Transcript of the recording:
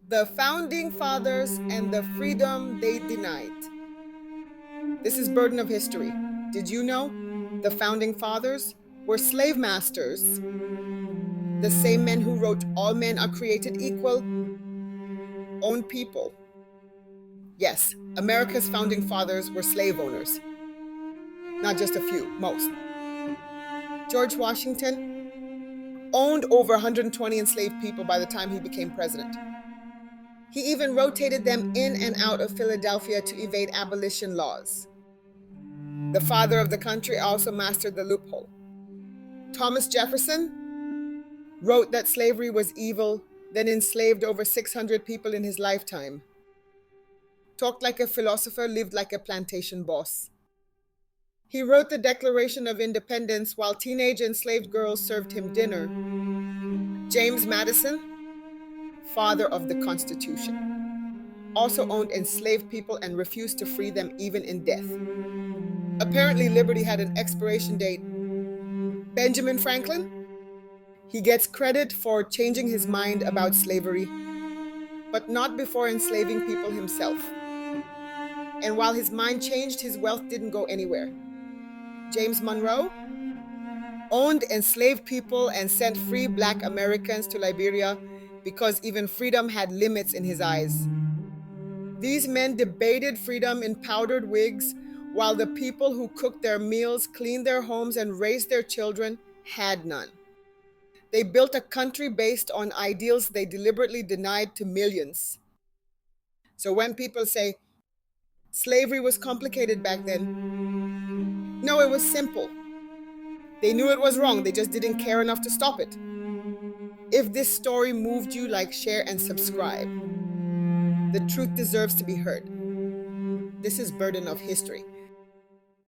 The founding fathers and the freedom they denied. This is burden of history. Did you know the founding fathers were slave masters? The same men who wrote all men are created equal owned people. Yes, America's founding fathers were slave owners. Not just a few, most. George Washington owned over 120 enslaved people by the time he became president. He even rotated them in and out of Philadelphia to evade abolition laws. The father of the country also mastered the loophole. Thomas Jefferson wrote that slavery was evil, then enslaved over 600 people in his lifetime. Talked like a philosopher, lived like a plantation boss. He wrote the Declaration of Independence while teenage enslaved girls served him dinner. James Madison, father of the Constitution, also owned enslaved people and refused to free them even in death. Apparently, liberty had an expiration date. Benjamin Franklin, he gets credit for changing his mind about slavery, but not before enslaving people himself. And while his mind changed, his wealth didn't go anywhere. James Monroe owned enslaved people and sent free Black Americans to Liberia because even freedom had limits in his eyes. These men debated freedom in powdered wigs, while the people who cooked their meals, cleaned their homes, and raised their children had none. They built a country based on ideals they deliberately denied to millions. So when people say slavery was complicated back then, no, it was simple. They knew it was wrong, they just didn't care enough to stop it. If this story moved you, like, share, and subscribe. The truth deserves to be heard. This is Burden of History.